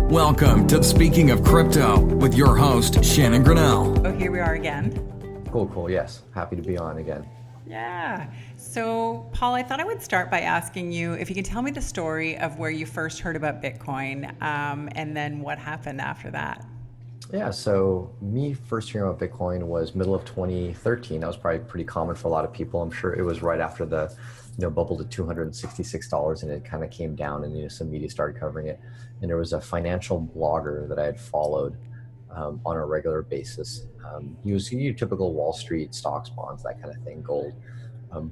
Welcome to Speaking of Crypto with your host, Shannon Grinnell. Oh, here we are again. Cool. Yes. Happy to be on again. Yeah. So, Paul, I thought I would start by asking you if you can tell me the story of where you first heard about Bitcoin and then what happened after that. Yeah. So me first hearing about Bitcoin was middle of 2013. That was probably pretty common for a lot of people. I'm sure it was right after the bubble to $266, and it kind of came down, and some media started covering it. And there was a financial blogger that I had followed on a regular basis. He was your typical Wall Street stocks, bonds, that kind of thing, gold.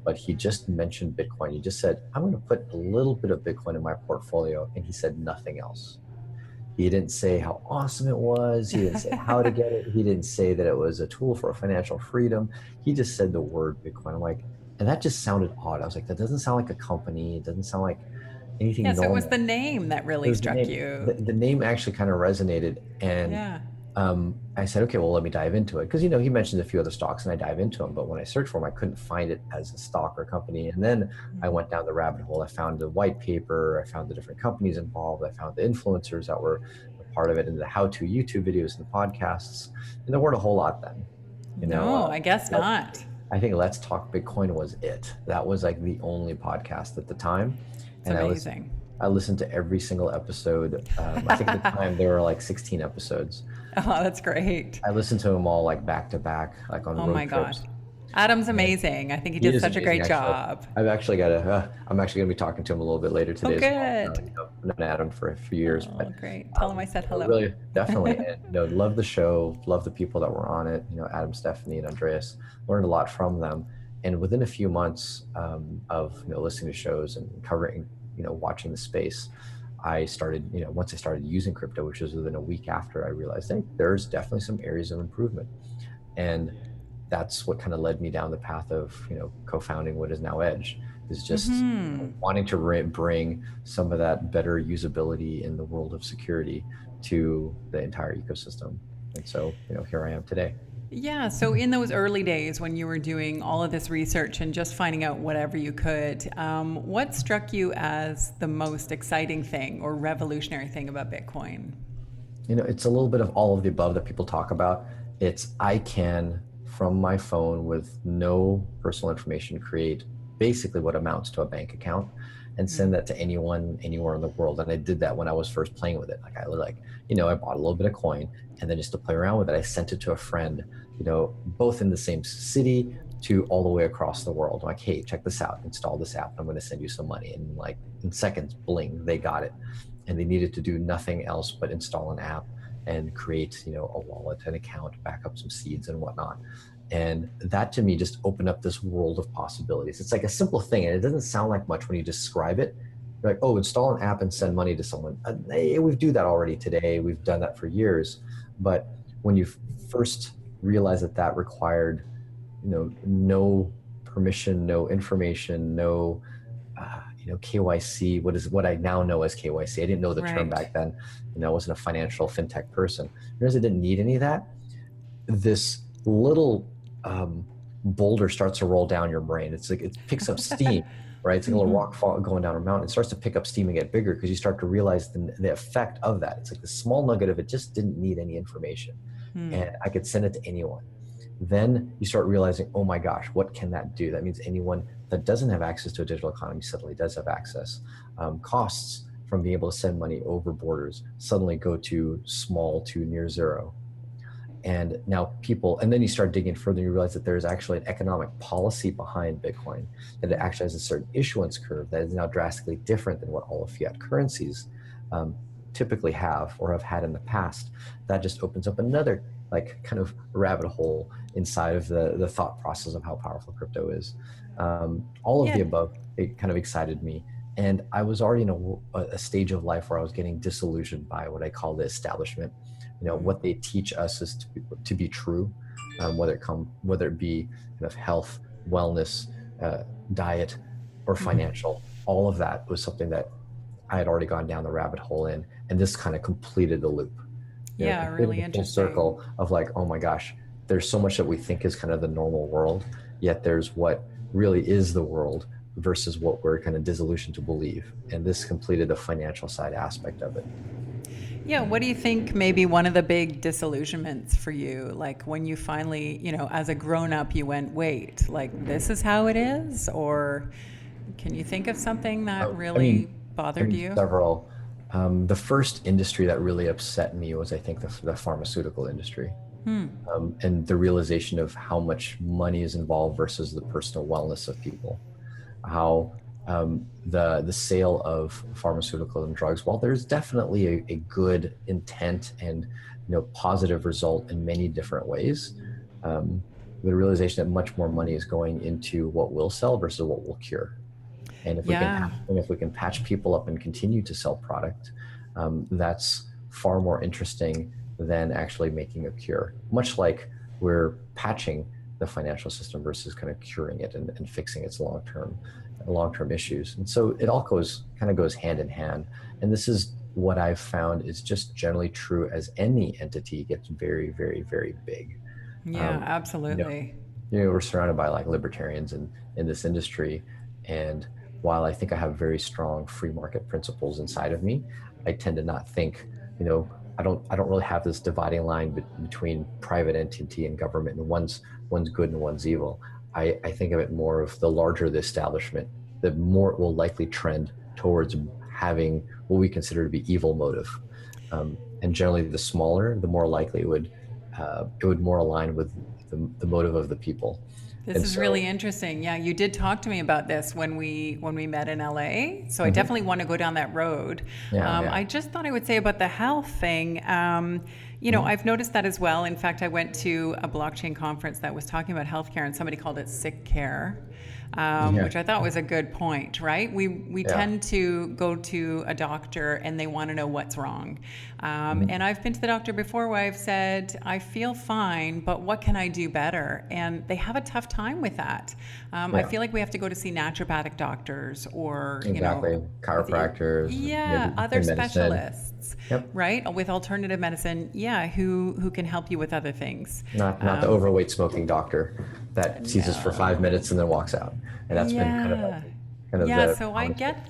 But he just mentioned Bitcoin. He just said, I'm going to put a little bit of Bitcoin in my portfolio. And he said nothing else. He didn't say how awesome it was. He didn't say how to get it. He didn't say that it was a tool for financial freedom. He just said the word Bitcoin. I'm like, and that just sounded odd. I was like, that doesn't sound like a company. It doesn't sound like anything normal. So it was the name that really struck you. The name actually kind of resonated. And I said, okay, well, let me dive into it. Because, he mentioned a few other stocks and I dive into them. But when I searched for them, I couldn't find it as a stock or company. And then I went down the rabbit hole. I found the white paper. I found the different companies involved. I found the influencers that were a part of it, and the how-to YouTube videos and the podcasts. And there weren't a whole lot then. No, I guess not. I think Let's Talk Bitcoin was it. That was like the only podcast at the time. It's amazing. I listened to every single episode. I think at the time there were like 16 episodes. Oh, that's great. I listened to them all like back to back, like on road trips. Oh my gosh. Adam's amazing. I think he did such a great job. I'm actually going to be talking to him a little bit later today. Oh, good. I've known Adam for a few years. Oh, but, great. Tell him I said hello. Really, definitely. And, love the show, love the people that were on it. Adam, Stephanie, and Andreas. Learned a lot from them. And within a few months of listening to shows and covering, watching the space, I started, once I started using crypto, which was within a week after, I realized, hey, there's definitely some areas of improvement. And that's what kind of led me down the path of, co-founding what is now Edge, is just wanting to bring some of that better usability in the world of security to the entire ecosystem. And so, here I am today. Yeah. So in those early days when you were doing all of this research and just finding out whatever you could, what struck you as the most exciting thing or revolutionary thing about Bitcoin? It's a little bit of all of the above that people talk about. I can, from my phone with no personal information, create basically what amounts to a bank account and send that to anyone, anywhere in the world. And I did that when I was first playing with it. I bought a little bit of coin, and then just to play around with it, I sent it to a friend, both in the same city to all the way across the world. I'm like, hey, check this out, install this app. I'm going to send you some money. And like in seconds, bling, they got it. And they needed to do nothing else but install an app and create, a wallet, an account, back up some seeds and whatnot. And that to me just opened up this world of possibilities. It's like a simple thing, and it doesn't sound like much when you describe it. You're like, oh, install an app and send money to someone. We do that already today. We've done that for years. But when you first realize that required, no permission, no information, no, KYC, what I now know as KYC. I didn't know the term back then. I wasn't a financial fintech person. Whereas I didn't need any of that. This little boulder starts to roll down your brain. It's like it picks up steam, right? It's like a little rock going down a mountain. It starts to pick up steam and get bigger because you start to realize the effect of that. It's like the small nugget of it just didn't need any information, and I could send it to anyone. Then you start realizing, oh my gosh, what can that do? That means anyone that doesn't have access to a digital economy suddenly does have access. Costs from being able to send money over borders suddenly go to small to near zero. And now and then you start digging further and you realize that there's actually an economic policy behind Bitcoin, that it actually has a certain issuance curve that is now drastically different than what all of fiat currencies typically have or have had in the past. That just opens up another kind of rabbit hole inside of the thought process of how powerful crypto is. All of the above, it kind of excited me. And I was already in a stage of life where I was getting disillusioned by what I call the establishment. What they teach us is to be true, whether it be kind of health, wellness, diet, or financial. All of that was something that I had already gone down the rabbit hole in, and this kind of completed the loop. Really interesting. Full circle of like, oh my gosh, there's so much that we think is kind of the normal world, yet there's what really is the world versus what we're kind of disillusioned to believe. And this completed the financial side aspect of it. Yeah, what do you think maybe one of the big disillusionments for you? Like when you finally, as a grown up, you went, wait, like this is how it is? Or can you think of something that Oh, really I bothered mean, you? several. The first industry that really upset me was, I think, the pharmaceutical industry, and the realization of how much money is involved versus the personal wellness of people. How the sale of pharmaceuticals and drugs, while there's definitely a good intent and positive result in many different ways, um, the realization that much more money is going into what will sell versus what will cure. And Yeah. if we can patch people up and continue to sell product, that's far more interesting than actually making a cure. Much like we're patching the financial system versus kind of curing it and fixing its long term issues. And so it all goes hand in hand. And this is what I've found is just generally true as any entity gets very, very, very big. Yeah, Um, you know, absolutely. we're surrounded by like libertarians in this industry, and while I think I have very strong free market principles inside of me, I tend to not think, I don't really have this dividing line between private entity and government, and one's good and one's evil. I think of it more of the larger the establishment, the more it will likely trend towards having what we consider to be evil motive. And generally, the smaller, the more likely it would more align with the motive of the people. This And is really so, interesting. Yeah, you did talk to me about this when we met in LA. So I mhm, definitely want to go down that road. yeah, yeah. I just thought I would say about the health thing. Mhm. I've noticed that as well. In fact, I went to a blockchain conference that was talking about healthcare, and somebody called it sick care. Yeah, Which I thought was a good point, right? We yeah. tend to go to a doctor and they want to know what's wrong. Mhm. And I've been to the doctor before where I've said, I feel fine, but what can I do better? And they have a tough time with that. I Yeah, feel like we have to go to see naturopathic doctors or, exactly. Chiropractors, yeah, other in medicine. specialists, Yep. right? With alternative medicine, yeah, who can help you with other things. Not the overweight smoking doctor that sees us for 5 minutes No. and then walks out. And that's been Yeah. kind of Yeah, the so common experience.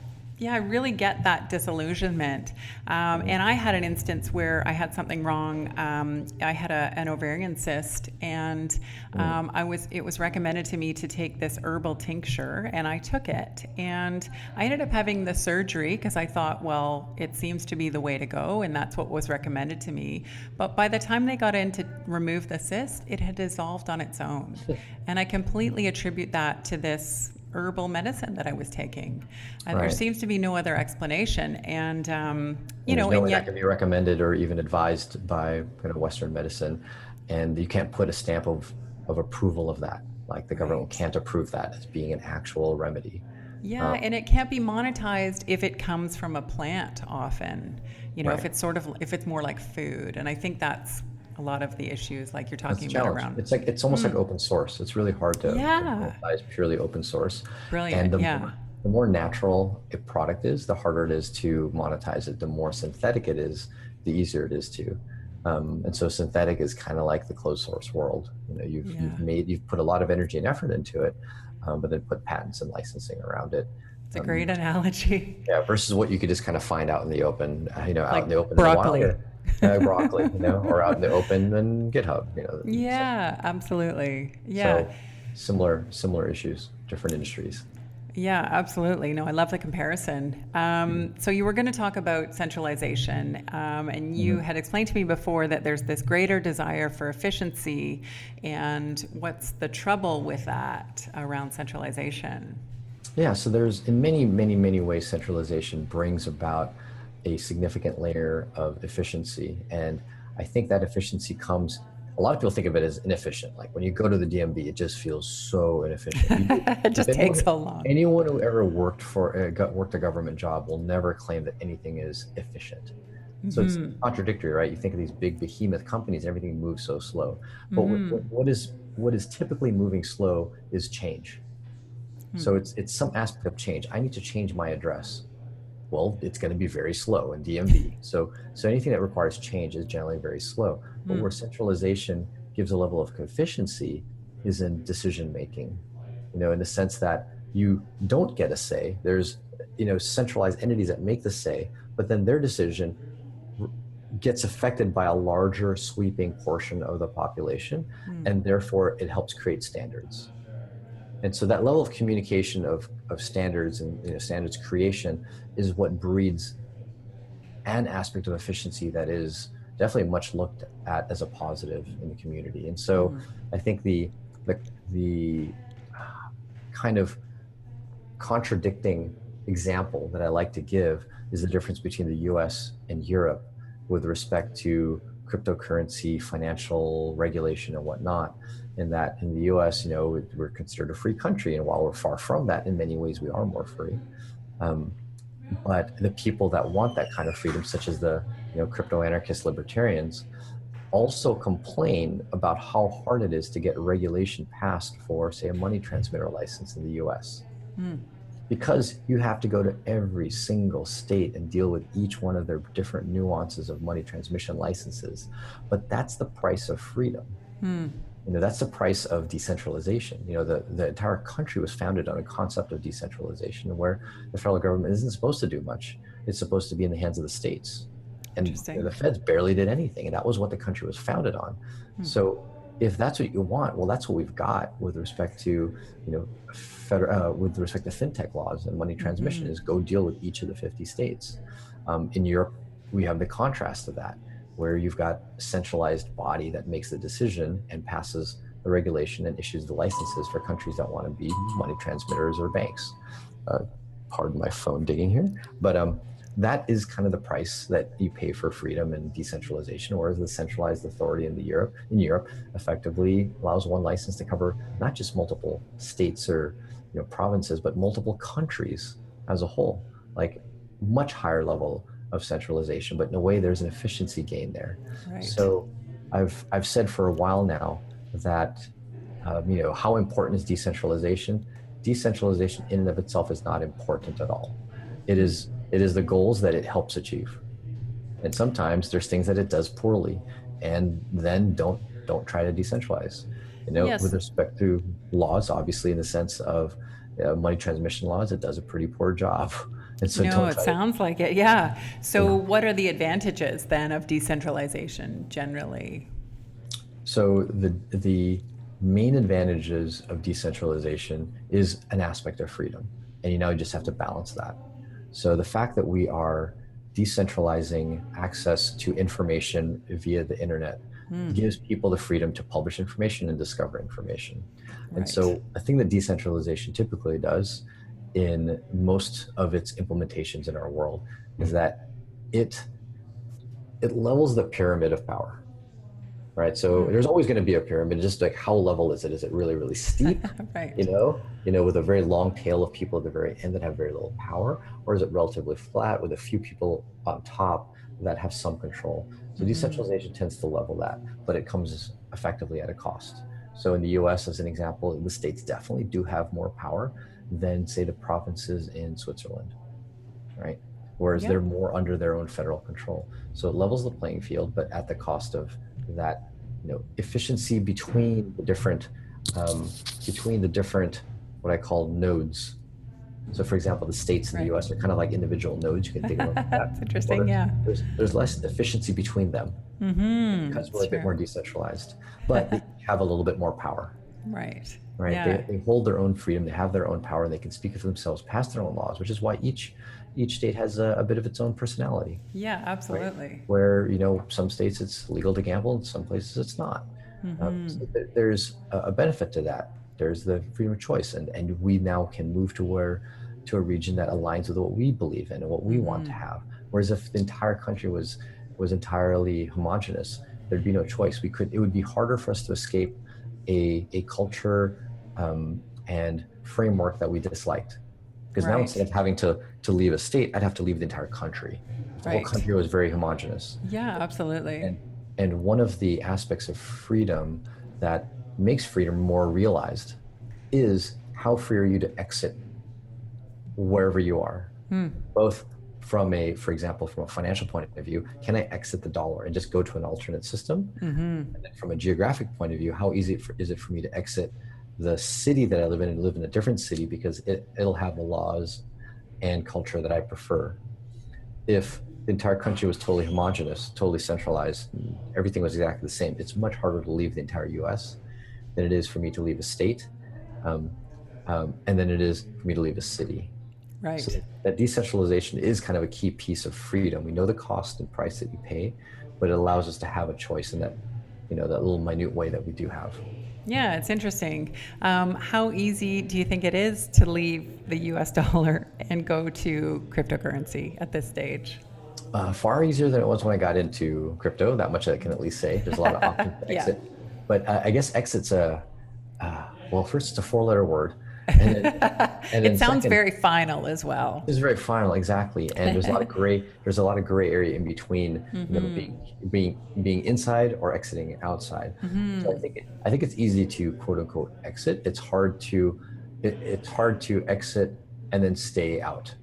I really get that disillusionment. Mhm. And I had an instance where I had something wrong. I had an ovarian cyst, and Mhm. it was recommended to me to take this herbal tincture, and I took it. And I ended up having the surgery because I thought, well, it seems to be the way to go, and that's what was recommended to me. But by the time they got in to remove the cyst, it had dissolved on its own. And I completely attribute that to this herbal medicine that I was taking. There Right. seems to be no other explanation. And, And there's no and way that can yet, be recommended or even advised by kind of Western medicine. And you can't put a stamp of approval of that. Like the government right. can't approve that as being an actual remedy. Yeah, Um, and it can't be monetized if it comes from a plant often, if right. it's if it's more like food. And I think that's a lot of the issues like you're That's the talking about challenge. around. It's almost like open source. It's really hard to Yeah, monetize purely open source. And brilliant. Yeah, the more natural a product is, the harder it is to monetize it. The more synthetic it is, the easier it is to. And so synthetic is kind of like the closed source world. yeah. You've put a lot of energy and effort into it, but then put patents and licensing around it. It's a Um, great analogy. yeah, versus what you could just kind of find out in the open, out in Like the open in the wild, broccoli. or broccoli, or out in the open in GitHub, Yeah, absolutely. Yeah. so similar issues, different industries. Yeah, absolutely. No, I love the comparison. So you were going to talk about centralization, and you Mhm. had explained to me before that there's this greater desire for efficiency, and what's the trouble with that around centralization? Yeah, so there's in many, many, many ways, centralization brings about a significant layer of efficiency. And I think that efficiency comes, a lot of people think of it as inefficient. Like when you go to the DMV, it just feels so inefficient. It If just takes so long. anyone who ever worked a government job will never claim that anything is efficient. So it's contradictory, right? You think of these big behemoth companies, everything moves so slow. But what is typically moving slow is change. So it's some aspect of change. I need to change my address. Well, it's going to be very slow in DMV. So anything that requires change is generally very slow. But where centralization gives a level of efficiency is in decision making. In the sense that you don't get a say. There's centralized entities that make the say, but then their decision gets affected by a larger sweeping portion of the population, and therefore it helps create standards. And so that level of communication of standards and standards creation is what breeds an aspect of efficiency that is definitely much looked at as a positive in the community. And so I think the kind of contradicting example that I like to give is the difference between the US and Europe with respect to cryptocurrency, financial regulation, and whatnot. In that in the US, we're considered a free country. And while we're far from that, in many ways, we are more free. But the people that want that kind of freedom, such as the crypto anarchist libertarians, also complain about how hard it is to get regulation passed for, say, a money transmitter license in the US. Because you have to go to every single state and deal with each one of their different nuances of money transmission licenses. But that's the price of freedom. That's the price of decentralization. The entire country was founded on a concept of decentralization where the federal government isn't supposed to do much. It's supposed to be in the hands of the states. And the feds barely did anything. And that was what the country was founded on. So if that's what you want, well, that's what we've got with respect to, with respect to fintech laws and money transmission is go deal with each of the 50 states. In Europe, we have the contrast of that, where you've got a centralized body that makes the decision and passes the regulation and issues the licenses for countries that want to be money transmitters or banks. Pardon my phone digging here, but that is kind of the price that you pay for freedom and decentralization, whereas the centralized authority in Europe effectively allows one license to cover not just multiple states or provinces, but multiple countries as a whole, like much higher level of centralization, but in a way there's an efficiency gain there. Right. So I've said for a while now that how important is decentralization? Decentralization in and of itself is not important at all. It is the goals that it helps achieve. And sometimes there's things that it does poorly, and then don't try to decentralize. Yes. With respect to laws, obviously in the sense of money transmission laws, it does a pretty poor job. And so No, it sounds like it. Yeah. So what are the advantages then of decentralization generally? So the main advantages of decentralization is an aspect of freedom. And you just have to balance that. So the fact that we are decentralizing access to information via the internet gives people the freedom to publish information and discover information. Right. And so the thing that decentralization typically does in most of its implementations in our world is that it levels the pyramid of power. Right. So there's always going to be a pyramid, just like how level is it? Is it really, really steep? Right. With a very long tail of people at the very end that have very little power, or is it relatively flat with a few people on top that have some control? So decentralization tends to level that, but it comes effectively at a cost. So in the US, as an example, the states definitely do have more power than, say, the provinces in Switzerland, right? Whereas they're more under their own federal control. So it levels the playing field, but at the cost of that efficiency between the different what I call nodes. So for example, the states in the US are kind of like individual nodes. You can think of them like that. That's interesting. Yeah. There's less efficiency between them because we're a bit more decentralized, but they have a little bit more power. Right. Yeah. They hold their own freedom, they have their own power, and they can speak for themselves, pass their own laws, which is why each state has a bit of its own personality. Yeah, absolutely. Right? Where, some states it's legal to gamble, and some places it's not. So there's a benefit to that. There's the freedom of choice, and we now can move to a region that aligns with what we believe in and what we want to have. Whereas if the entire country was entirely homogenous, there'd be no choice. It would be harder for us to escape a culture and framework that we disliked. Because now instead of having to leave a state, I'd have to leave the entire country. The whole country was very homogenous. Yeah, absolutely. And one of the aspects of freedom that makes freedom more realized is how free are you to exit wherever you are, both for example, from a financial point of view, can I exit the dollar and just go to an alternate system? And then from a geographic point of view, how easy is it for me to exit the city that I live in and live in a different city because it'll have the laws and culture that I prefer? If the entire country was totally homogenous, totally centralized, everything was exactly the same, it's much harder to leave the entire US than it is for me to leave a state, um, and then it is for me to leave a city. So Right. that decentralization is kind of a key piece of freedom. We know the cost and price that you pay, but it allows us to have a choice in that, that little minute way that we do have. Yeah, it's interesting. How easy do you think it is to leave the US dollar and go to cryptocurrency at this stage? Far easier than it was when I got into crypto. That much I can at least say. There's a lot of options to Yeah. exit, but I guess exit's well, first it's a four-letter word, and then, and It then sounds second, very final as well. it's very final, exactly. And there's a lot of gray. There's a lot of gray area in between, being inside or exiting outside. So I think it's easy to quote unquote exit. It's hard to exit and then stay out.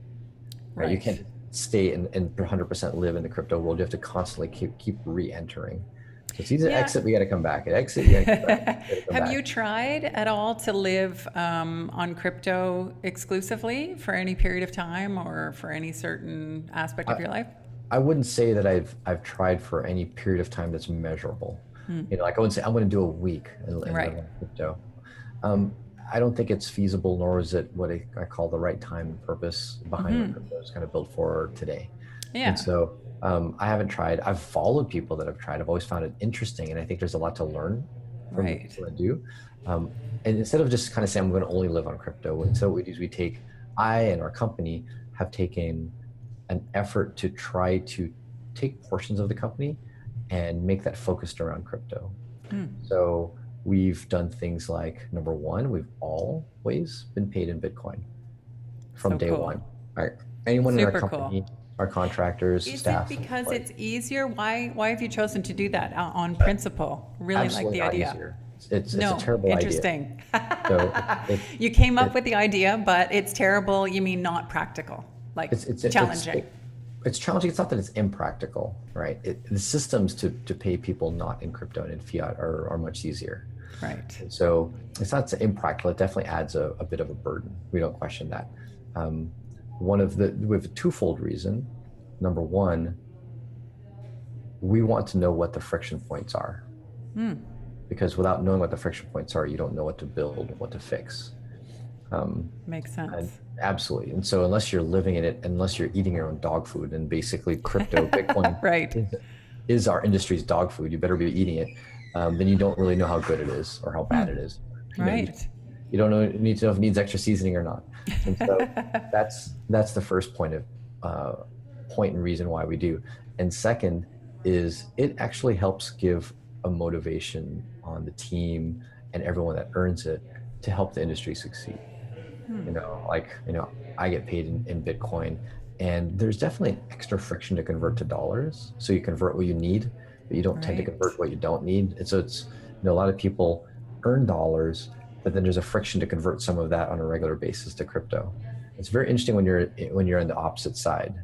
Right? You can't stay and 100% live in the crypto world. You have to constantly keep re-entering. So it's easy to exit, we got to come back. At exit, you got to come back. Have you tried at all to live on crypto exclusively for any period of time or for any certain aspect of your life? I wouldn't say that I've tried for any period of time that's measurable. Like I wouldn't say I'm going to do a week and live on crypto. I don't think it's feasible, nor is it what I call the right time and purpose behind what crypto is kind of built for today. Yeah. And so I haven't tried. I've followed people that have tried. I've always found it interesting, and I think there's a lot to learn from the people that do. And instead of just kind of saying I'm going to only live on crypto, and so what we do is I and our company have taken an effort to try to take portions of the company and make that focused around crypto. So we've done things like, number one, we've always been paid in Bitcoin from day one. All right. Anyone in our company, our contractors, staff. Is it because it's easier? Why have you chosen to do that on principle? Really like the idea. Easier. It's a terrible interesting. idea. So you came up with the idea, but it's terrible. You mean not practical? Like it's challenging. It's challenging. It's not that it's impractical, right? The systems to pay people not in crypto and in fiat are much easier. Right. And so it's not impractical. It definitely adds a bit of a burden. We don't question that. We have a twofold reason. Number one, we want to know what the friction points are. Because without knowing what the friction points are, you don't know what to build, what to fix. Makes sense. Absolutely. And so unless you're living in it, unless you're eating your own dog food, and basically crypto, Bitcoin is our industry's dog food, you better be eating it, then you don't really know how good it is or how bad it is. You don't need to know if it needs extra seasoning or not. And so that's the first point and reason why we do. And second is it actually helps give a motivation on the team and everyone that earns it to help the industry succeed. I get paid in Bitcoin, and there's definitely an extra friction to convert to dollars. So you convert what you need, but you don't tend to convert what you don't need. And so it's, a lot of people earn dollars, but then there's a friction to convert some of that on a regular basis to crypto. It's very interesting when you're on the opposite side.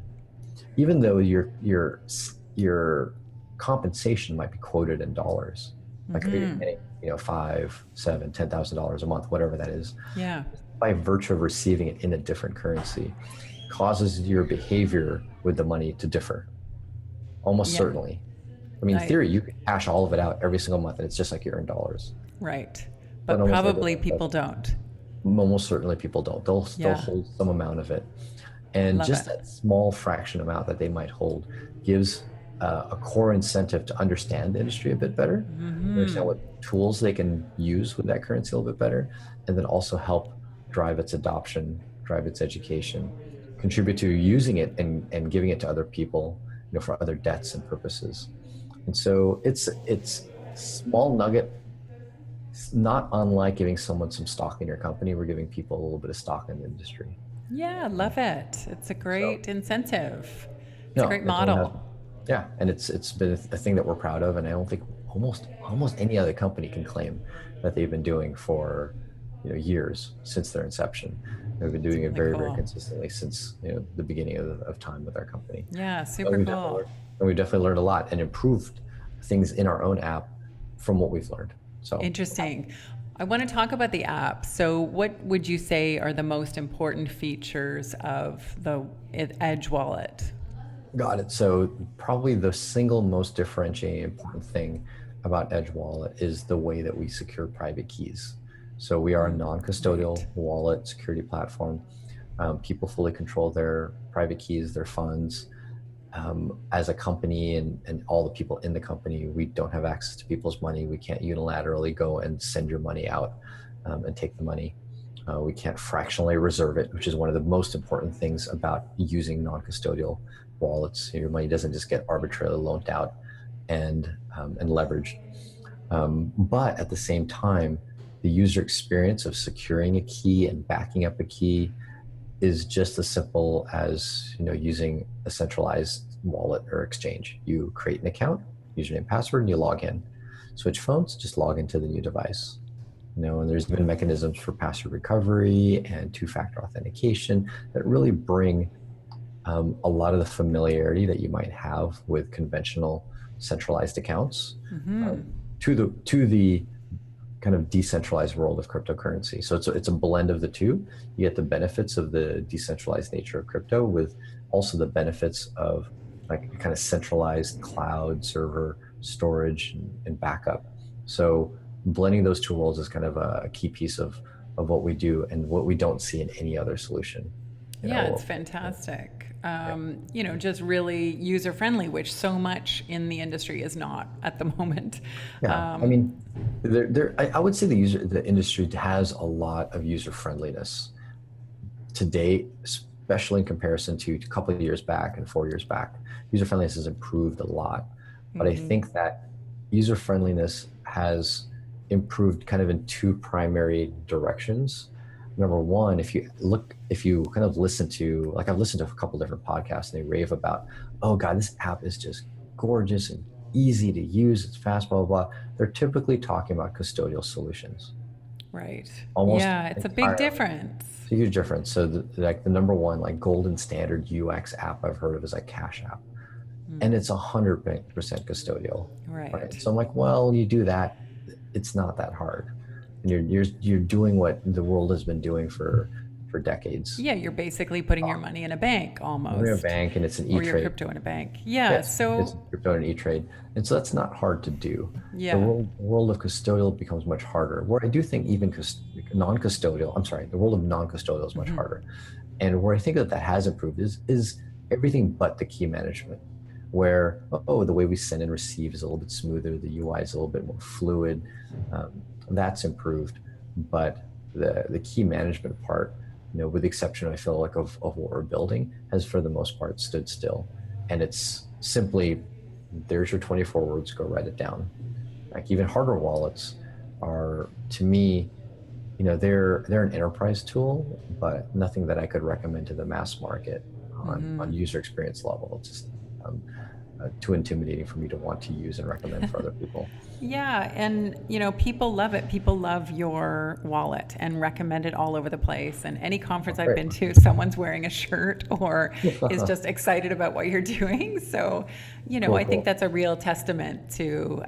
Even though your compensation might be quoted in dollars, like you're getting, $5,000, $7,000, $10,000 a month, whatever that is. Yeah. By virtue of receiving it in a different currency, causes your behavior with the money to differ. Almost certainly. I mean, in theory, you can cash all of it out every single month, and it's just like you earn dollars. Right. But probably people don't. Almost certainly people don't. They'll hold some amount of it. And that small fraction amount that they might hold gives a core incentive to understand the industry a bit better, understand what tools they can use with that currency a little bit better, and then also help drive its adoption, drive its education, contribute to using it and giving it to other people, for other debts and purposes. And so it's small nugget. It's not unlike giving someone some stock in your company. We're giving people a little bit of stock in the industry. Yeah, love it. It's a great incentive. It's a great model. Yeah, and it's been a thing that we're proud of, and I don't think almost any other company can claim that they've been doing for years since their inception. They've been doing it very consistently since the beginning of time with our company. Yeah, super cool. And we've definitely learned a lot and improved things in our own app from what we've learned. So interesting. I want to talk about the app. So what would you say are the most important features of the Edge wallet? Got it. So probably the single most differentiating important thing about Edge Wallet is the way that we secure private keys. So we are a Right. non-custodial wallet security platform. People fully control their private keys, their funds. As a company and all the people in the company, we don't have access to people's money. We can't unilaterally go and send your money out and take the money. We can't fractionally reserve it, which is one of the most important things about using non-custodial wallets. Your money doesn't just get arbitrarily loaned out and leveraged. But at the same time, the user experience of securing a key and backing up a key is just as simple as using a centralized wallet or exchange. You create an account, username, password, and you log in. Switch phones, just log into the new device. And there's even mechanisms for password recovery and two-factor authentication that really bring a lot of the familiarity that you might have with conventional centralized accounts um, to the kind of decentralized world of cryptocurrency. So it's a blend of the two. You get the benefits of the decentralized nature of crypto with also the benefits of like kind of centralized cloud server storage and backup. So blending those two worlds is kind of a key piece of what we do and what we don't see in any other solution. You Yeah, it's know, fantastic. yeah. Just really user friendly, which so much in the industry is not at the moment. Yeah, I Um, mean, I would say the industry has a lot of user friendliness to date, especially in comparison to a couple of years back and 4 years back. User friendliness has improved a lot, but I think that user friendliness has improved kind of in two primary directions. Number one, if you kind of listen to, like I've listened to a couple different podcasts and they rave about, oh God, this app is just gorgeous and easy to use, it's fast, blah, blah, blah. They're typically talking about custodial solutions right. almost Yeah, it's a big entirely. difference. It's a huge difference. So like the number one like golden standard UX app I've heard of is like Cash App, and it's 100% custodial, right? Right. So I'm like, well, you do that, it's not that hard, and you're doing what the world has been doing for decades. Yeah, you're basically putting your money in a bank We're a almost, bank, and it's an or your E-Trade. crypto in a bank. Yeah. Yes, it's So, crypto and E-Trade, and so that's not hard to do. The yeah. world of custodial becomes much harder. Where I do think even non-custodial, I'm sorry, the world of non-custodial is much harder. And where I think that has improved is everything but the key management, where the way we send and receive is a little bit smoother, the UI is a little bit more fluid. That's improved, but the key management part, with the exception I feel like of what we're building, has for the most part stood still, and it's simply there's your 24 words, go write it down. Like even hardware wallets are to me, they're an enterprise tool, but nothing that I could recommend to the mass market on user experience level. It's just um, too intimidating for me to want to use and recommend for other people. Yeah, and people love it. People love your wallet and recommend it all over the place. And any conference I've Great. been to, someone's wearing a shirt or is just excited about what you're doing. So, Cool, I think cool. that's a real testament to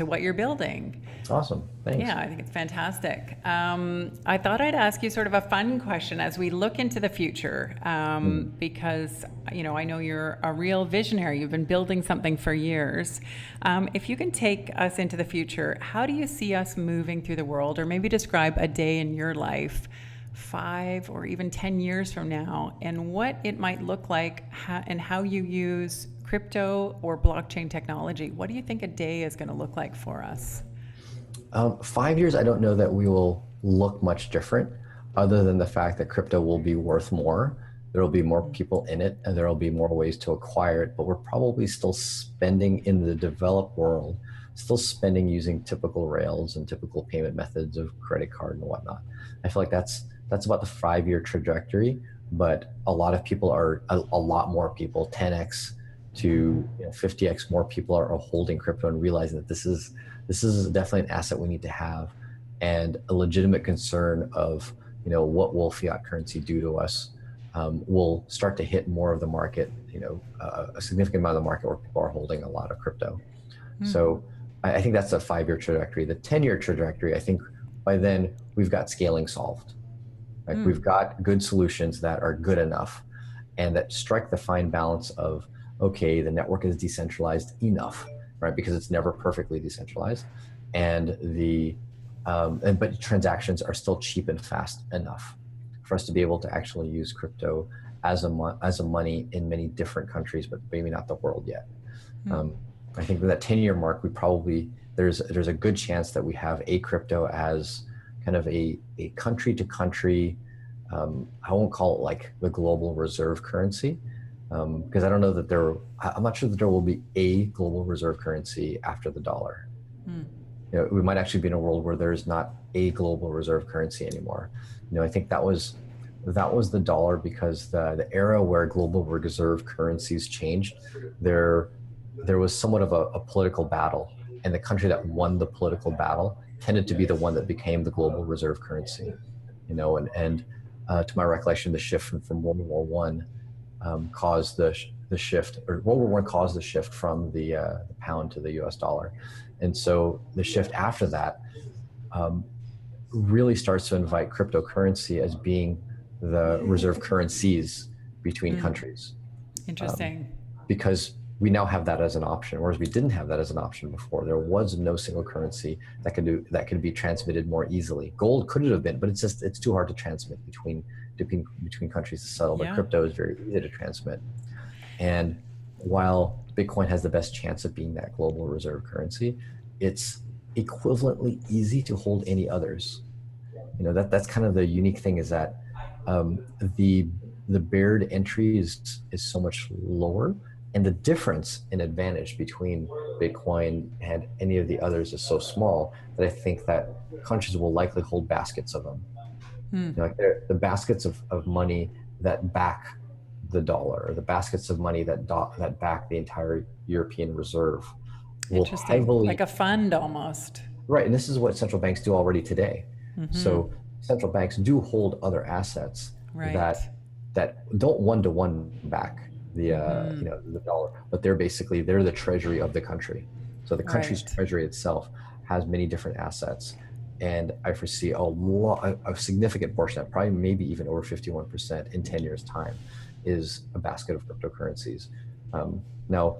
what you're building. Awesome. Thanks. Yeah, I think it's fantastic. I thought I'd ask you sort of a fun question as we look into the future, Hmm. because I know you're a real visionary. You've been building something for years. If you can take us into the future, how do you see us moving through the world, or maybe describe a day in your life, 5 or even 10 years from now, and what it might look like, and how you use crypto or blockchain technology? What do you think a day is going to look like for us? 5 years, I don't know that we will look much different, other than the fact that crypto will be worth more. There will be more people in it, and there will be more ways to acquire it. But we're probably still spending in the developed world, still spending using typical rails and typical payment methods of credit card and whatnot. I feel like that's about the 5 year trajectory. But a lot of people are a lot more people, 10x to 50x more people are holding crypto and realizing that this is definitely an asset we need to have, and a legitimate concern of what will fiat currency do to us will start to hit more of the market, a significant amount of the market where people are holding a lot of crypto. So I think that's a 5 year trajectory. The 10 year trajectory, I think by then we've got scaling solved. Like we've got good solutions that are good enough and that strike the fine balance of okay, the network is decentralized enough, right? Because it's never perfectly decentralized, and but transactions are still cheap and fast enough for us to be able to actually use crypto as a money in many different countries, but maybe not the world yet. Um, I think with that 10-year mark, there's a good chance that we have a crypto as kind of a country to country. I won't call it like the global reserve currency, because I don't know that I'm not sure that there will be a global reserve currency after the dollar. We might actually be in a world where there's not a global reserve currency anymore. I think that was the dollar, because the era where global reserve currencies changed, there was somewhat of a political battle, and the country that won the political battle tended to be the one that became the global reserve currency. And to my recollection, the shift from World War One caused the shift, or World War One caused the shift from the pound to the U.S. dollar, and so the shift after that really starts to invite cryptocurrency as being the reserve currencies between countries. Interesting. Because we now have that as an option, whereas we didn't have that as an option before. There was no single currency that could be transmitted more easily. Gold could have been, but it's too hard to transmit between countries to settle. But crypto is very easy to transmit. And while Bitcoin has the best chance of being that global reserve currency, it's equivalently easy to hold any others. That's kind of the unique thing, is that the barrier to entry is so much lower, and the difference in advantage between Bitcoin and any of the others is so small that I think that countries will likely hold baskets of them. Like the baskets of money that back the dollar, or the baskets of money that back the entire European reserve. Interesting. Like a fund almost. Right, and this is what central banks do already today. So central banks do hold other assets that don't one-to-one back the dollar, but they're the treasury of the country. So the country's treasury itself has many different assets, and I foresee a significant portion, probably maybe even over 51% in 10 years' time, is a basket of cryptocurrencies. Now,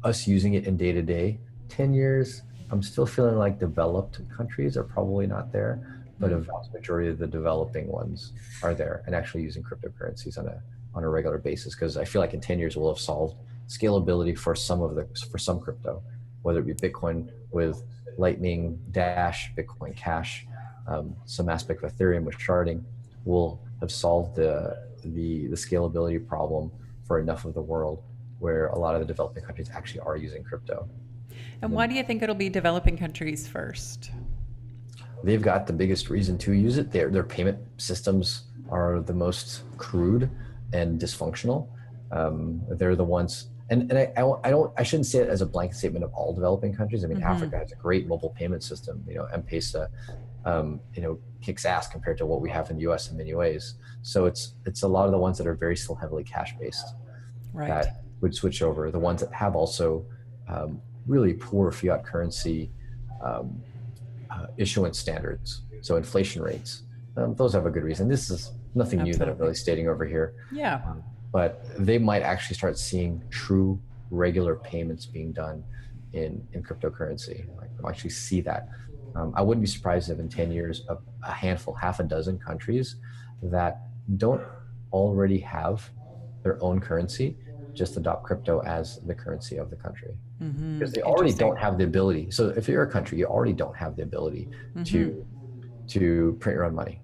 us using it in day-to-day, 10 years, I'm still feeling like developed countries are probably not there, but a vast majority of the developing ones are there and actually using cryptocurrencies on a regular basis, because I feel like in 10 years we'll have solved scalability for some crypto, whether it be Bitcoin with Lightning, Dash, Bitcoin Cash, some aspect of Ethereum with sharding. We'll have solved the scalability problem for enough of the world where a lot of the developing countries actually are using crypto. And why do you think it'll be developing countries first? They've got the biggest reason to use it. Their payment systems are the most crude and dysfunctional. They're the ones, and I shouldn't say it as a blanket statement of all developing countries. I mean, Africa has a great mobile payment system. M-Pesa, kicks ass compared to what we have in the U.S. in many ways. So it's a lot of the ones that are very still heavily cash based that would switch over. The ones that have also really poor fiat currency issuance standards, so inflation rates. Those have a good reason. This is nothing new that I'm really stating over here. Yeah. But they might actually start seeing true regular payments being done in cryptocurrency. Like, I'll actually see that. I wouldn't be surprised if in 10 years, a handful, half a dozen countries that don't already have their own currency just adopt crypto as the currency of the country. Because they already don't have the ability. So if you're a country, you already don't have the ability to print your own money,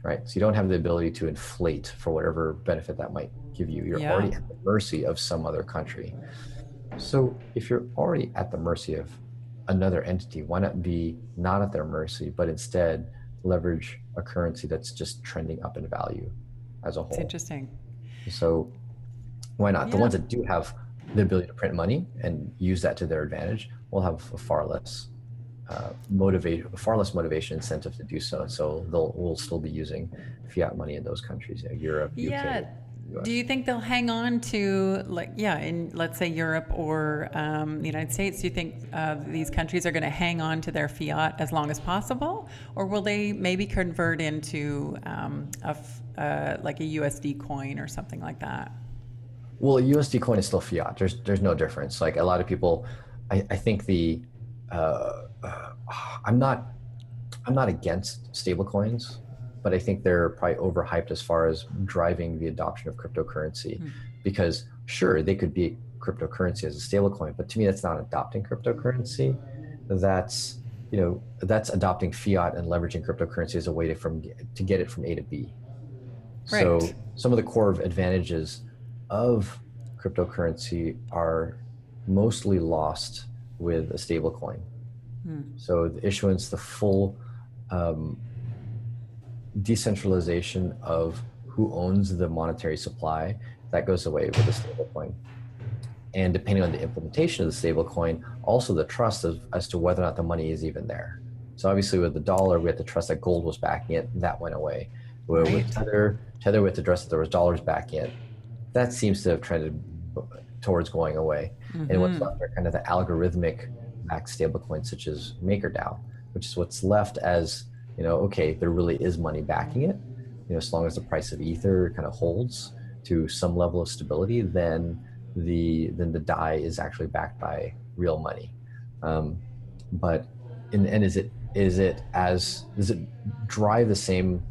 right? So you don't have the ability to inflate for whatever benefit that might give you. You're already at the mercy of some other country. So if you're already at the mercy of another entity, why not be not at their mercy, but instead leverage a currency that's just trending up in value as a whole? It's interesting. So why not? The ones that do have the ability to print money and use that to their advantage will have a far less motivation incentive to do so. So we'll still be using fiat money in those countries, Europe, UK. US. Do you think they'll hang on to, in let's say Europe or the United States? Do you think these countries are going to hang on to their fiat as long as possible, or will they maybe convert into like a USD coin or something like that? Well, USD coin is still fiat. There's no difference. Like a lot of people, I think uh, uh, I'm not I'm not against stablecoins, but I think they're probably overhyped as far as driving the adoption of cryptocurrency, because sure they could be cryptocurrency as a stablecoin, but to me that's not adopting cryptocurrency. That's that's adopting fiat and leveraging cryptocurrency as a way to get it from A to B. Right. So some of the core advantages of cryptocurrency are mostly lost with a stablecoin. So the issuance, the full um, decentralization of who owns the monetary supply, that goes away with a stablecoin. And depending on the implementation of the stablecoin, also the trust as to whether or not the money is even there. So obviously with the dollar, we had to trust that gold was backing it. That went away. Right. With Tether, we had to trust that there was dollars backing it. That seems to have trended towards going away. And what's left are kind of the algorithmic backed stablecoins such as MakerDAO, which is what's left as, okay, there really is money backing it. As long as the price of Ether kind of holds to some level of stability, then the DAI is actually backed by real money. But in the end, does it drive the same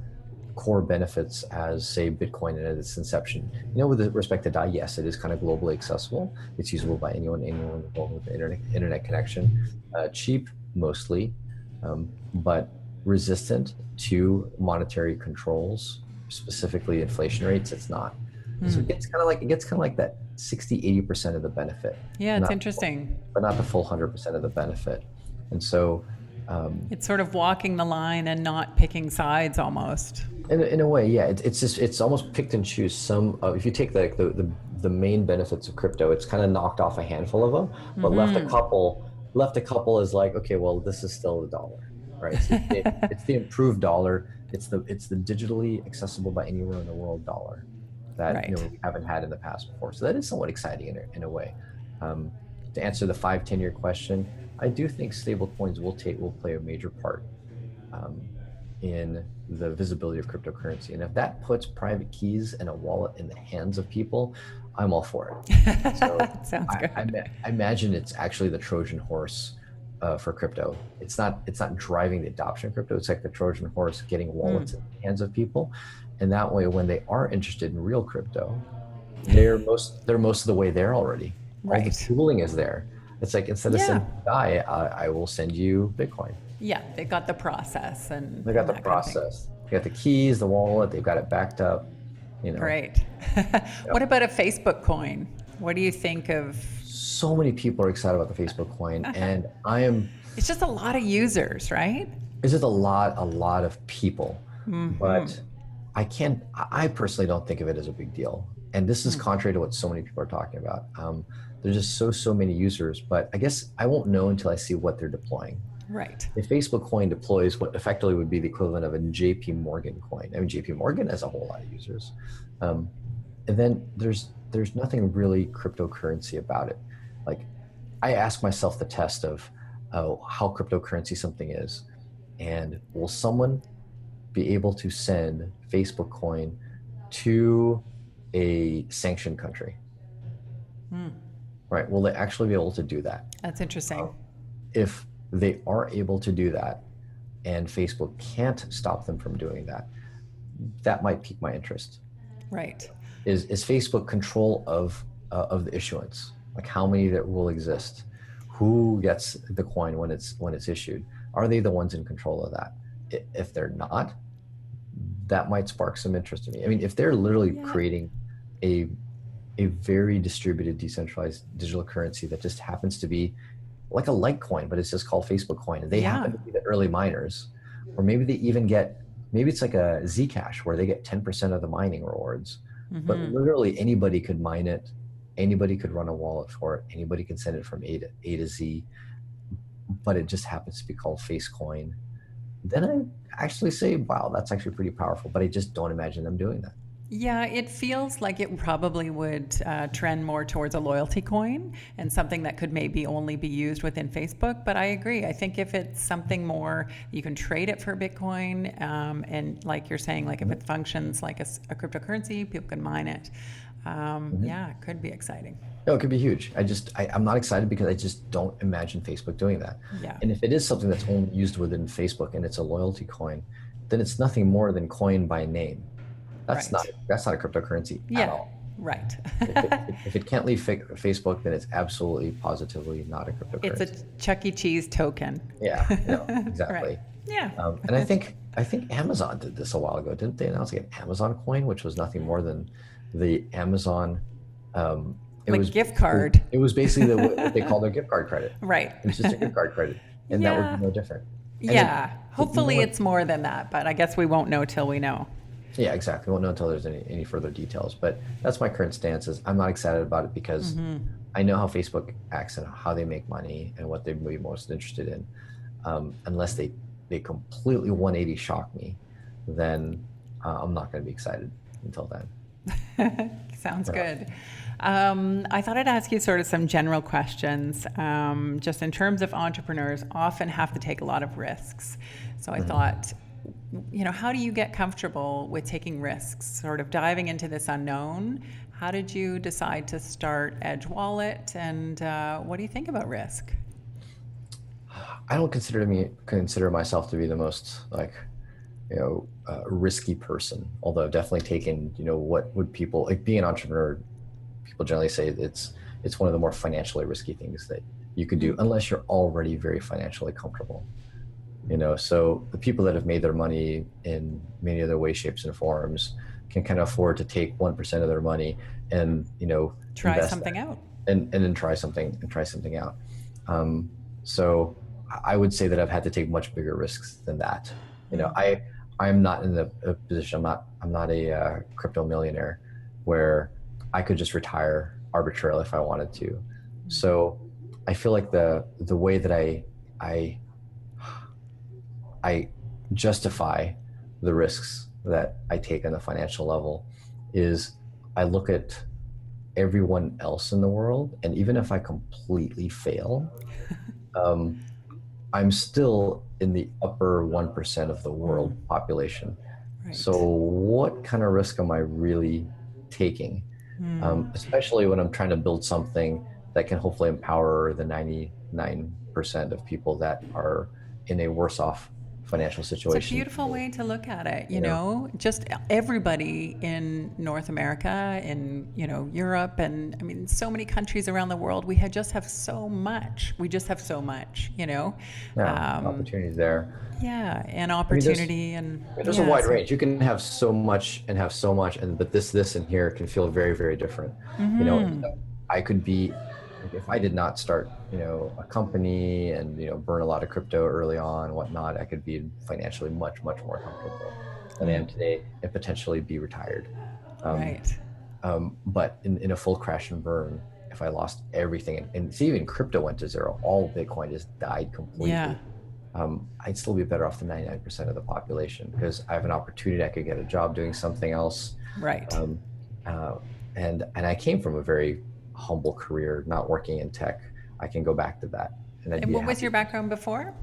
core benefits as, say, Bitcoin at its inception? With respect to DAI, yes, it is kind of globally accessible. It's usable by anyone involved with the internet connection. Cheap mostly, but resistant to monetary controls, specifically inflation rates. It's not. So it gets kind of like that 60-80% of the benefit. Yeah, it's interesting. But not the full 100% of the benefit. And so It's sort of walking the line and not picking sides almost. in a way, yeah, it's almost picked and choose. If you take the main benefits of crypto, it's kind of knocked off a handful of them, but left a couple is like, okay, well, this is still the dollar, right? So it's the improved dollar. It's the digitally accessible by anywhere in the world dollar that Right. we haven't had in the past before. So that is somewhat exciting in a way. To answer the 5-10 year question, I do think stablecoins will play a major part in the visibility of cryptocurrency. And if that puts private keys and a wallet in the hands of people, I'm all for it. So Sounds good. I imagine it's actually the Trojan horse for crypto. It's not driving the adoption of crypto. It's like the Trojan horse getting wallets in the hands of people. And that way, when they are interested in real crypto, they're most of the way there already. All the Right. tooling is there. It's like, instead of sending DAI, I will send you Bitcoin. Yeah, they got the process and They got the that kind of thing. process. They got the keys, the wallet. They've got it backed up. Great. What about a Facebook coin? What do you think of? So many people are excited about the Facebook coin, and It's just a lot of users, right? it's just a lot of people. But I personally don't think of it as a big deal. And this is contrary to what so many people are talking about. There's just so many users, but I guess I won't know until I see what they're deploying. Right. If Facebook coin deploys what effectively would be the equivalent of a JP Morgan coin, I mean, JP Morgan has a whole lot of users. And then there's nothing really cryptocurrency about it. Like, I ask myself the test of how cryptocurrency something is, and will someone be able to send Facebook coin to a sanctioned country? Right? Will they actually be able to do that? That's interesting. If they are able to do that, and Facebook can't stop them from doing that, that might pique my interest. Right. Is Facebook control of the issuance? Like, how many that will exist? Who gets the coin when it's issued? Are they the ones in control of that? If they're not, that might spark some interest in me. I mean, if they're literally creating a very distributed, decentralized digital currency that just happens to be like a Litecoin, but it's just called Facebook coin, and they happen to be the early miners, or maybe they even maybe it's like a Zcash where they get 10% of the mining rewards, but literally anybody could mine it, anybody could run a wallet for it, anybody can send it from A to Z, but it just happens to be called Facecoin. Then I actually say, wow, that's actually pretty powerful, but I just don't imagine them doing that. Yeah, it feels like it probably would trend more towards a loyalty coin and something that could maybe only be used within Facebook. But I agree. I think if it's something more, you can trade it for Bitcoin. And like you're saying, like if it functions like a cryptocurrency, people can mine it. Yeah, it could be exciting. No, it could be huge. I'm not excited because I just don't imagine Facebook doing that. Yeah, And if it is something that's only used within Facebook and it's a loyalty coin, then it's nothing more than coin by name. right. That's not a cryptocurrency at Yeah, all. right. If it can't leave Facebook, then it's absolutely positively not a It's a cryptocurrency. Chuck E. Cheese token. Yeah, no, Right. exactly. Yeah. And I think Amazon did this a while ago. Didn't they announce like an Amazon coin, which was nothing more than the Amazon. It Like was gift card. it was basically what they call their gift card credit. Right. It was just a gift card credit, and that would Yeah. be no different. And Yeah. you know Hopefully what? it's more than that, but I guess we won't know till we know. Yeah, exactly. We won't know until there's any further details. But that's my current stance. Is I'm not excited about it because I know how Facebook acts and how they make money and what they'd be most interested in. Unless they completely 180 shock me, then I'm not going to be excited until then. Sounds good. I thought I'd ask you sort of some general questions. Just in terms of entrepreneurs, often have to take a lot of risks. So I thought, how do you get comfortable with taking risks, sort of diving into this unknown? How did you decide to start Edge Wallet, and what do you think about risk? I don't consider myself to be the most risky person. Although I've definitely taken what would people like being an entrepreneur. People generally say it's one of the more financially risky things that you could do unless you're already very financially comfortable. So the people that have made their money in many other ways, shapes, and forms can kind of afford to take 1% of their money and Try invest something that out. and then try something out. So I would say that I've had to take much bigger risks than that. I'm not in a position. I'm not a crypto millionaire where I could just retire arbitrarily if I wanted to. So I feel like the way that I justify the risks that I take on the financial level is I look at everyone else in the world, and even if I completely fail, I'm still in the upper 1% of the world population. Right. So what kind of risk am I really taking? Especially when I'm trying to build something that can hopefully empower the 99% of people that are in a worse off financial situation. It's a beautiful way to look at it, just everybody in North America, in, Europe, and I mean, so many countries around the world, we just have so much. We just have so much, Yeah, opportunities there. Yeah, and opportunity. There's a wide range. You can have so much, but this and here can feel very, very different. So I could be, if I did not start, a company and, burn a lot of crypto early on and whatnot, I could be financially much, much more comfortable than I am today and potentially be retired. Right. But in a full crash and burn, if I lost everything, and see, even crypto went to zero, all Bitcoin just died completely. Yeah. I'd still be better off than 99% of the population because I have an opportunity. I could get a job doing something else. Right. And I came from a very humble career, not working in tech. I can go back to that. And what was your background before?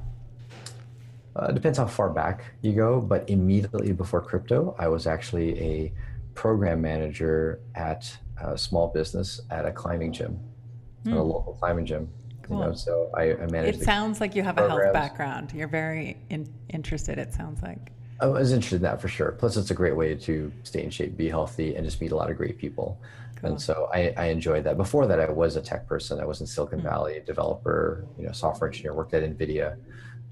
It depends how far back you go, but immediately before crypto, I was actually a program manager at a small business at a climbing gym, at a local climbing gym. Cool. So I managed. It sounds like you have a health programs. background. You're very interested, it sounds like. I was interested in that for sure. Plus, it's a great way to stay in shape, be healthy, and just meet a lot of great people. Cool. And so I enjoyed that. Before that, I was a tech person. I was in Silicon Valley, developer, software engineer, worked at NVIDIA,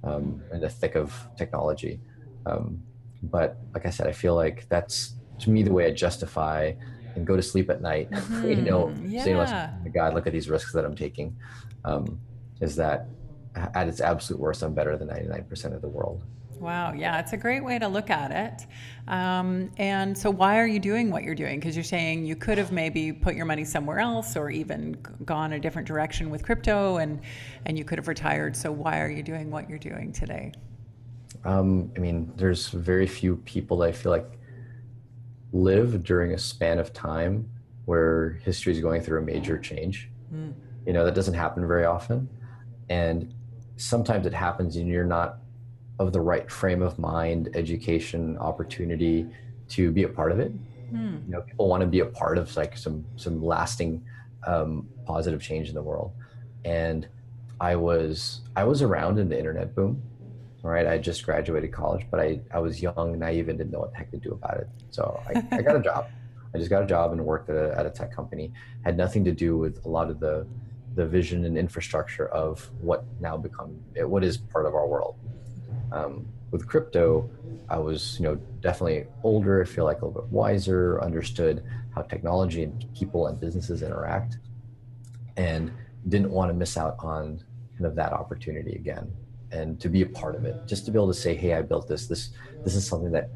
in the thick of technology. But like I said, I feel like that's, to me, the way I justify and go to sleep at night, saying to myself, God, look at these risks that I'm taking, is that at its absolute worst, I'm better than 99% of the world. Wow. Yeah, it's a great way to look at it. And so why are you doing what you're doing? Because you're saying you could have maybe put your money somewhere else or even gone a different direction with crypto and you could have retired. So why are you doing what you're doing today? There's very few people that I feel like live during a span of time where history is going through a major change. That doesn't happen very often. And sometimes it happens and you're not of the right frame of mind, education, opportunity to be a part of it. People want to be a part of like some lasting positive change in the world. And I was around in the internet boom. All right, I just graduated college, but I was young, naive, and didn't know what the heck to do about it. So I got a job. I just got a job and worked at a tech company. Had nothing to do with a lot of the vision and infrastructure of what is part of our world. With crypto, I was definitely older. I feel like a little bit wiser, understood how technology and people and businesses interact, and didn't want to miss out on kind of that opportunity again, and to be a part of it, just to be able to say, hey, I built this is something that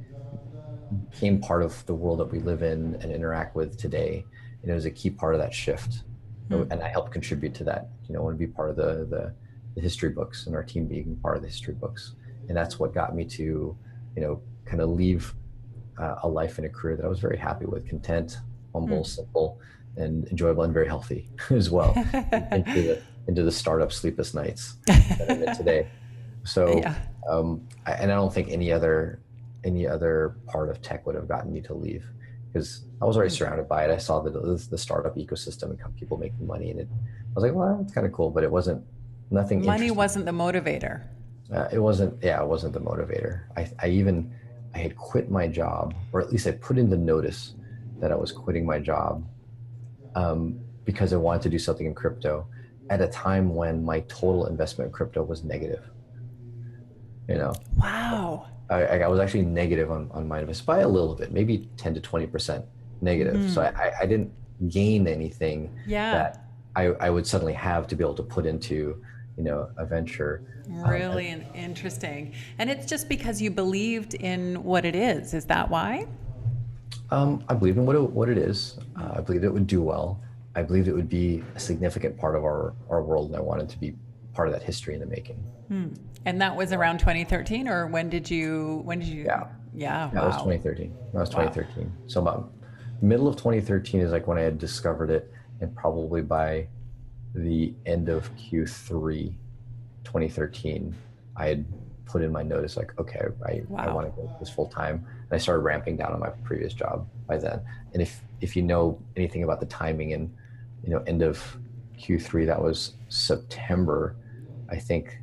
became part of the world that we live in and interact with today. And it was a key part of that shift. And I helped contribute to that. I want to be part of the history books, and our team being part of the history books. And that's what got me to kind of leave a life and a career that I was very happy with, content, humble, simple, and enjoyable, and very healthy as well, into the startup sleepless nights that I'm in today. So, Yeah. and I don't think any other part of tech would have gotten me to leave, because I was already surrounded by it. I saw the startup ecosystem and how people making money, and I was like, well, it's kind of cool, but it wasn't nothing. Money wasn't the motivator. It wasn't the motivator. I had quit my job, or at least I put in the notice that I was quitting my job, because I wanted to do something in crypto at a time when my total investment in crypto was negative. Wow. I was actually negative on my investment by a little bit, maybe 10 to 20% negative. So I didn't gain anything that I would suddenly have to be able to put into a venture. Really interesting. And it's just because you believed in what it is. Is that why? I believed in what it is. I believed it would do well. I believed it would be a significant part of our world, and I wanted to be part of that history in the making. And that was around 2013, or when did you? Yeah. That was 2013. That was 2013. So about middle of 2013 is like when I had discovered it, and probably by the end of Q3 2013, I had put in my notice like, okay, I want to go this full time. And I started ramping down on my previous job by then. And if you know anything about the timing, and end of Q3, that was September, I think.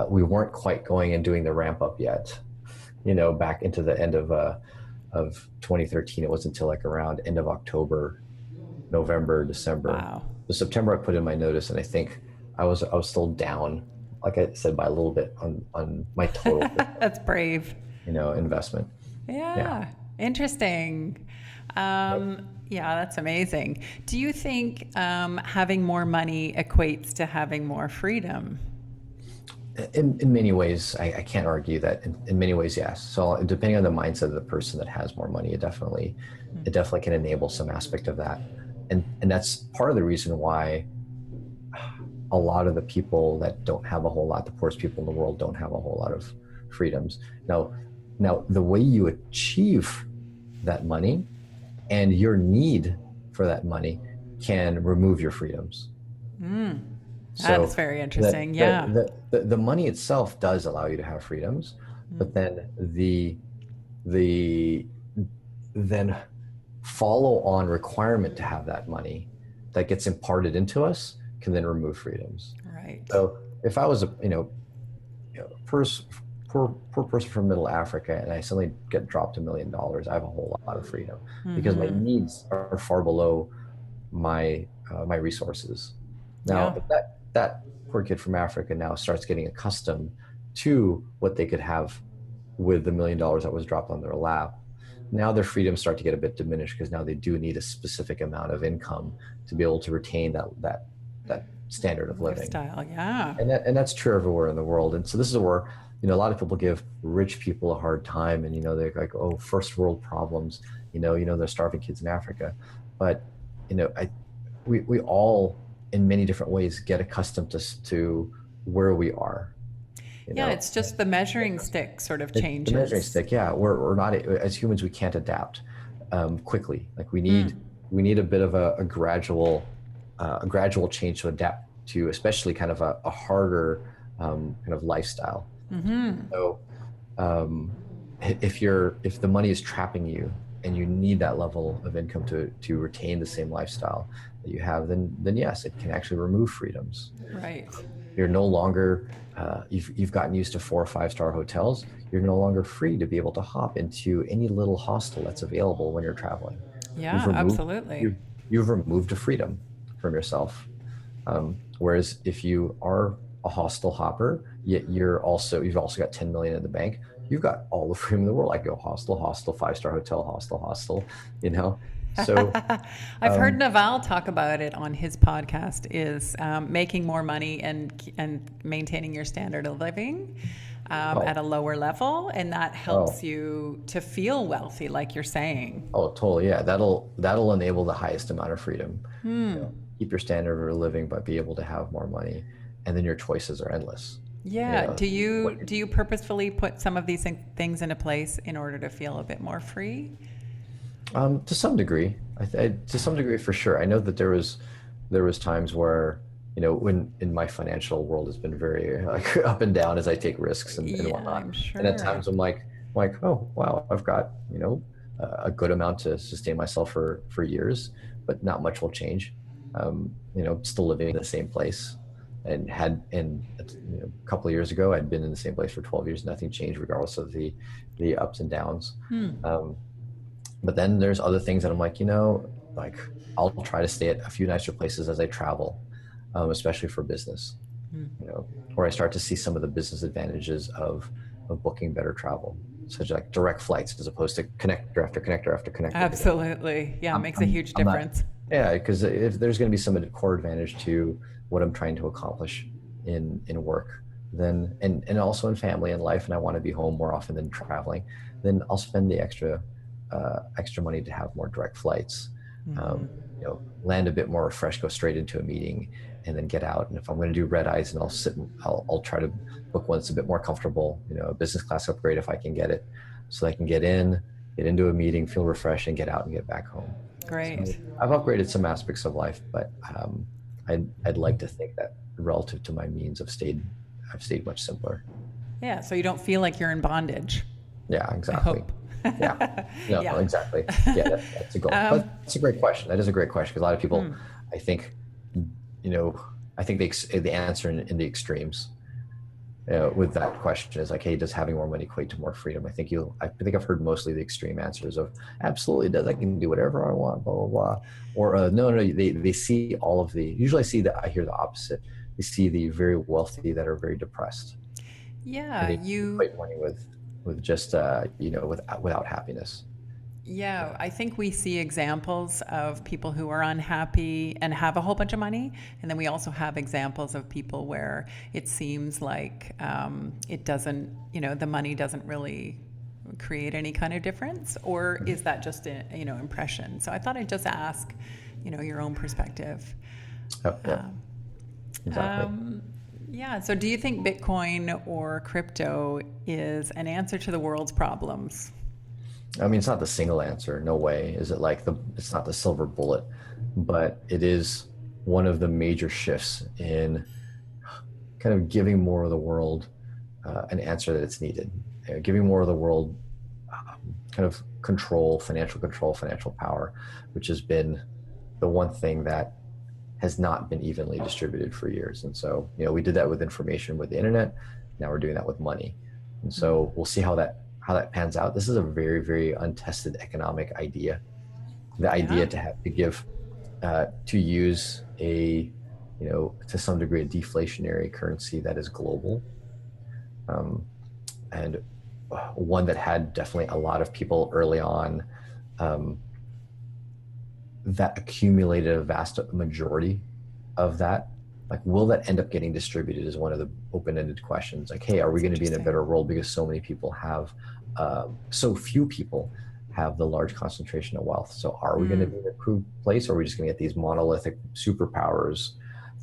We weren't quite going and doing the ramp up yet, back into the end of 2013. It wasn't until like around end of October, November, December. Wow. So September, I put in my notice, and I think I was still down, like I said, by a little bit on my total. That's brave. Investment. Yeah. Interesting. Yeah, that's amazing. Do you think having more money equates to having more freedom? In many ways, I can't argue that. In many ways, yes. So depending on the mindset of the person that has more money, it definitely can enable some aspect of that. And that's part of the reason why a lot of the people that don't have a whole lot, the poorest people in the world, don't have a whole lot of freedoms. Now the way you achieve that money and your need for that money can remove your freedoms. That's very interesting. The money itself does allow you to have freedoms, but then the then follow on requirement to have that money that gets imparted into us can then remove freedoms. Right. So if I was a poor person from Middle Africa, and I suddenly get dropped $1 million, I have a whole lot of freedom because my needs are far below my resources. Now, if that poor kid from Africa now starts getting accustomed to what they could have with the $1 million that was dropped on their lap, now their freedoms start to get a bit diminished, because now they do need a specific amount of income to be able to retain that standard of living. Lifestyle, yeah. And that's true everywhere in the world. And so this is where a lot of people give rich people a hard time, and they're like, oh, first world problems. They're starving kids in Africa, but we all in many different ways get accustomed to where we are. It's just the measuring stick sort of changes. The measuring stick, we're not, as humans, we can't adapt quickly. Like we need a bit of a gradual change to adapt to, especially kind of a harder kind of lifestyle. So if the money is trapping you and you need that level of income to retain the same lifestyle that you have, then yes, it can actually remove freedoms. Right. You're no longer you've gotten used to 4 or 5 star hotels. You're no longer free to be able to hop into any little hostel that's available when you're traveling. You've Yeah, removed absolutely. you've removed a freedom from yourself. Whereas if you are a hostel hopper, yet you've also got 10 million in the bank, you've got all the freedom in the world. I go hostel, hostel, 5 star hotel, hostel, hostel, you know? So, I've heard Naval talk about it on his podcast, is making more money and maintaining your standard of living at a lower level, and that helps oh, you to feel wealthy, like you're saying. oh, totally. Yeah. That'll enable the highest amount of freedom. Keep your standard of living, but be able to have more money. And then your choices are endless. Yeah. Do What you purposefully put some of these things into place in order to feel a bit more free? To some degree, to some degree for sure. I know that there was times where when in my financial world has been very like up and down as I take risks and Yeah, whatnot. I'm And at sure. times I'm like, oh wow, I've got a good amount to sustain myself for years, but not much will change. Still living in the same place, and a couple of years ago I'd been in the same place for 12 years. Nothing changed regardless of the ups and downs. Um, but then there's other things that I'm like, like I'll try to stay at a few nicer places as I travel, especially for business, where I start to see some of the business advantages of booking better travel, such like direct flights as opposed to connector after connector after connector. Absolutely. Yeah, it makes a huge I'm not, difference. yeah, because if there's going to be some core advantage to what I'm trying to accomplish in work, then and also in family and life, and I want to be home more often than traveling, then I'll spend the extra money to have more direct flights. Land a bit more refreshed, go straight into a meeting, and then get out. And if I'm going to do red eyes, and I'll try to book one that's a bit more comfortable. A business class upgrade if I can get it, so I can get into a meeting, feel refreshed, and get out and get back home. So Great. I've upgraded some aspects of life, but I'd like to think that relative to my means, I've stayed much simpler. Yeah, so you don't feel like you're in bondage. Yeah, I exactly. hope. Yeah, no, Yeah. exactly. Yeah, that's a goal. Um, But it's a great question. That is a great question because a lot of people, I think, you know, I think the answer in the extremes with that question is like, hey, does having more money equate to more freedom? I think I've heard mostly the extreme answers of absolutely it does. I can do whatever I want, blah blah blah. Or no, they see all of the. Usually, I hear the opposite. They see the very wealthy that are very depressed, and yeah, they equate money with just without happiness. yeah, I think we see examples of people who are unhappy and have a whole bunch of money. And then we also have examples of people where it seems like it doesn't, the money doesn't really create any kind of difference. Or is that just a, impression? So I thought I'd just ask, your own perspective. Oh, yeah, exactly. Yeah, so do you think Bitcoin or crypto is an answer to the world's problems? I mean, it's not the single answer. No way. Is it like it's not the silver bullet, but it is one of the major shifts in kind of giving more of the world an answer that it's needed. Giving more of the world kind of control, financial power, which has been the one thing that has not been evenly distributed for years. And so, we did that with information with the internet. Now we're doing that with money. And so we'll see how that pans out. This is a very, very untested economic idea. The idea Yeah. to have to give, to use to some degree, a deflationary currency that is global, and one that had definitely a lot of people early on um, that accumulated a vast majority of that. Like, will that end up getting distributed is one of the open-ended questions. Like, hey, are we That's going to be in a interesting. better world because so few people have the large concentration of wealth? So are we going to be in a improved place, or are we just going to get these monolithic superpowers,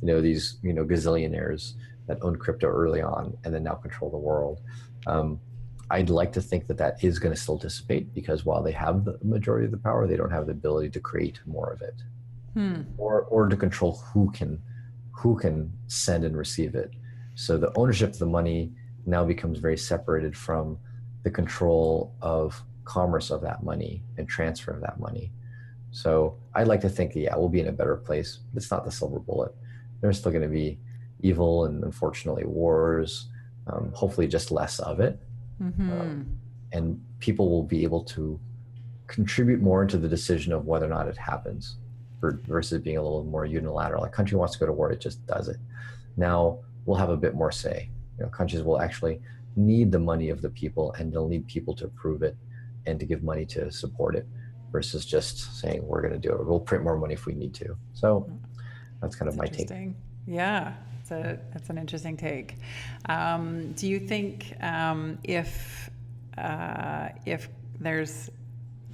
these, gazillionaires that owned crypto early on and then now control the world? I'd like to think that is going to still dissipate, because while they have the majority of the power, they don't have the ability to create more of it, or to control who can send and receive it. So the ownership of the money now becomes very separated from the control of commerce of that money and transfer of that money. So I'd like to think, yeah, we'll be in a better place. It's not the silver bullet. There's still going to be evil and unfortunately wars, hopefully just less of it. And people will be able to contribute more into the decision of whether or not it happens versus being a little more unilateral. A country wants to go to war, it just does it. Now we'll have a bit more say. Countries will actually need the money of the people, and they'll need people to approve it and to give money to support it, versus just saying we're going to do it. We'll print more money if we need to. So that's kind of my take. Yeah, that's an interesting take. Do you think if there's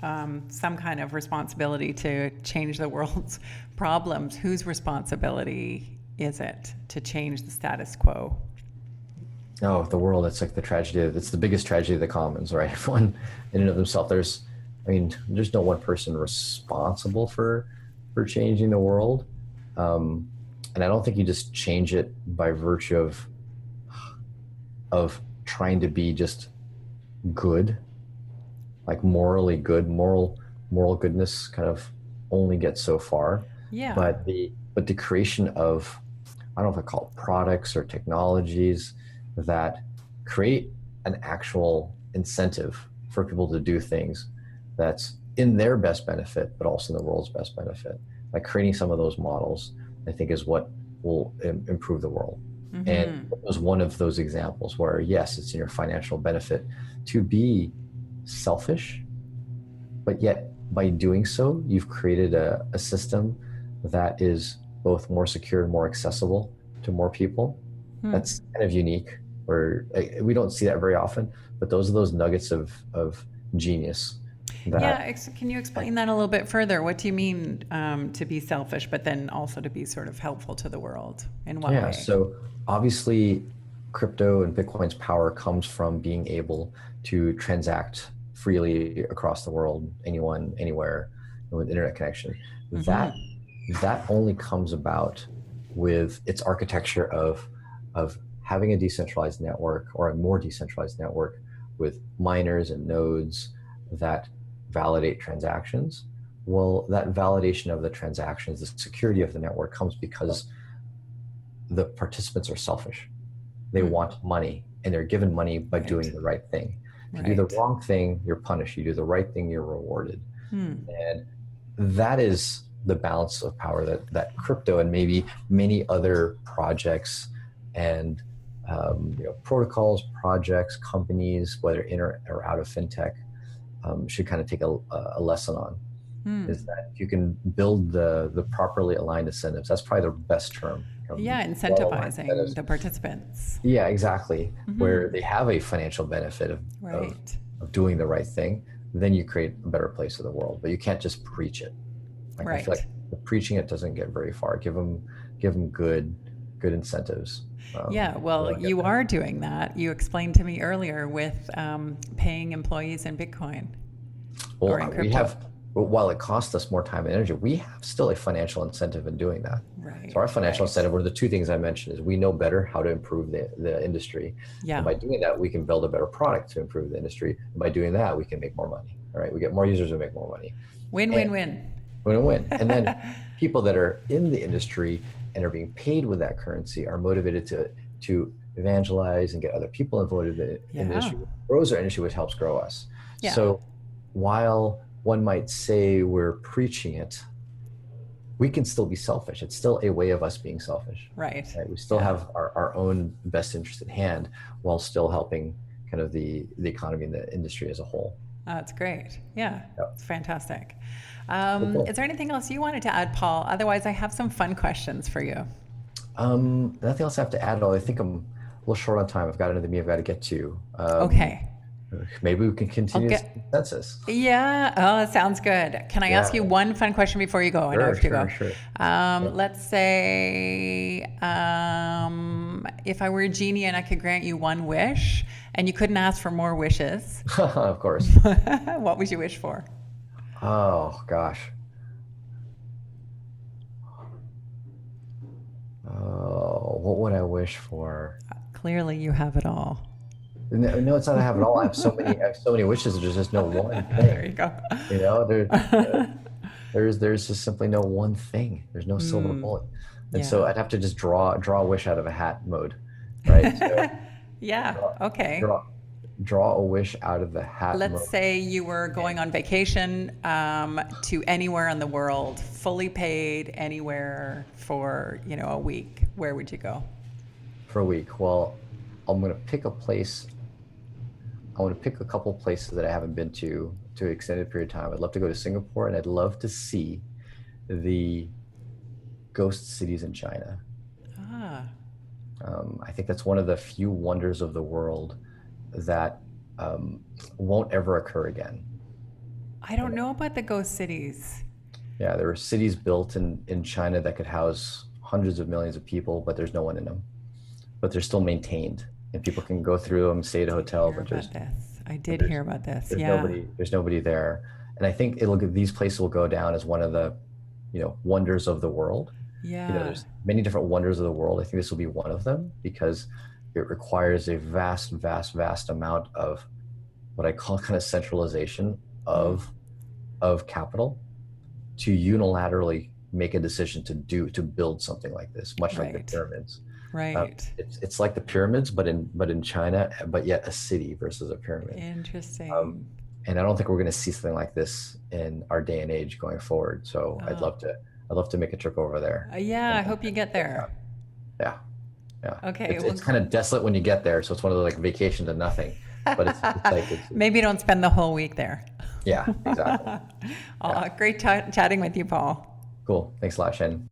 some kind of responsibility to change the world's problems, whose responsibility is it to change the status quo? Oh, the world, it's like the tragedy. It's the biggest tragedy of the commons, right? Everyone in and of themselves, there's no one person responsible for changing the world. And I don't think you just change it by virtue of trying to be just good, like morally good. Moral goodness kind of only gets so far. Yeah. But the creation of, I don't know if I call it products or technologies that create an actual incentive for people to do things that's in their best benefit, but also in the world's best benefit. Like creating some of those models, I think, is what will improve the world. And it was one of those examples where, yes, it's in your financial benefit to be selfish, but yet by doing so, you've created a system that is both more secure and more accessible to more people. That's kind of unique, where we don't see that very often, but those are those nuggets of genius. Can you explain that a little bit further? What do you mean to be selfish, but then also to be sort of helpful to the world? In what way? So obviously, crypto and Bitcoin's power comes from being able to transact freely across the world, anyone, anywhere, with internet connection. That only comes about with its architecture of having a decentralized network, or a more decentralized network, with miners and nodes that validate transactions. Well, that validation of the transactions, the security of the network, comes because the participants are selfish. They want money, and they're given money by doing the right thing. If you do the wrong thing, you're punished. You do the right thing, you're rewarded. And that is the balance of power that crypto and maybe many other projects and protocols, projects, companies, whether in or out of fintech, should kind of take a lesson on. Is that if you can build the properly aligned incentives, that's probably the best term. Incentivizing the participants. Yeah, exactly. Where they have a financial benefit of doing the right thing, then you create a better place for the world. But you can't just preach it. I feel like preaching it doesn't get very far. Give them good incentives. You are doing that. You explained to me earlier with paying employees in Bitcoin. Well, we have, while it costs us more time and energy, we have still a financial incentive in doing that. Right. So our financial incentive, were the two things I mentioned, is we know better how to improve the industry. Yeah. And by doing that, we can build a better product to improve the industry. And by doing that, we can make more money. All right. We get more users, we make more money. Win-win-win. Win-win. And then people that are in the industry and are being paid with that currency are motivated to evangelize and get other people involved in the industry. Grows our industry, which helps grow us. Yeah. So while one might say we're preaching it, we can still be selfish. It's still a way of us being selfish. Right. We still have our own best interest at hand, while still helping kind of the economy and the industry as a whole. That's great. Yeah, it's fantastic. Is there anything else you wanted to add, Paul? Otherwise, I have some fun questions for you. Nothing else I have to add at all. I think I'm a little short on time. I've got another meeting I've got to get to. Okay. Maybe we can continue this consensus. Yeah. Oh, that sounds good. Can I ask you one fun question before you go? I know you have to go. Sure. Let's say if I were a genie and I could grant you one wish and you couldn't ask for more wishes. Of course. What would you wish for? Oh, gosh. Oh, what would I wish for? Clearly you have it all. No, it's not I have it all. I have so many wishes. There's just no one There you thing. go. You know, there's just simply no one thing. There's no silver bullet. And so Yeah. I'd have to just draw a wish out of a hat mode, right? So Yeah. draw Okay. draw draw a wish out of the hat Let's mode. say you were going on vacation to anywhere in the world, fully paid anywhere for, a week. Where would you go? For a week. Well, I'm gonna pick a place. I want to pick a couple places that I haven't been to an extended period of time. I'd love to go to Singapore, and I'd love to see the ghost cities in China. Ah, I think that's one of the few wonders of the world that won't ever occur again. I don't know about the ghost cities. Yeah, there were cities built in China that could house hundreds of millions of people, but there's no one in them. But they're still maintained, and people can go through them, stay at a hotel, Hear but about this. I but did hear about this. there's Yeah. nobody there. And I think these places will go down as one of the, wonders of the world. Yeah. There's many different wonders of the world. I think this will be one of them because it requires a vast, vast, vast amount of what I call kind of centralization of capital to unilaterally make a decision to build something like this, much like the Right. pyramids. Right. It's like the pyramids, but in China, but yet a city versus a pyramid. Interesting. And I don't think we're going to see something like this in our day and age going forward. So I'd love to make a trip over there. Yeah, I And hope you get there. yeah, yeah. Okay, It's kind of desolate when you get there, so it's one of the like vacation to nothing. But Maybe don't spend the whole week there. yeah, exactly. Great chatting with you, Paul. Cool. Thanks a lot, Shen.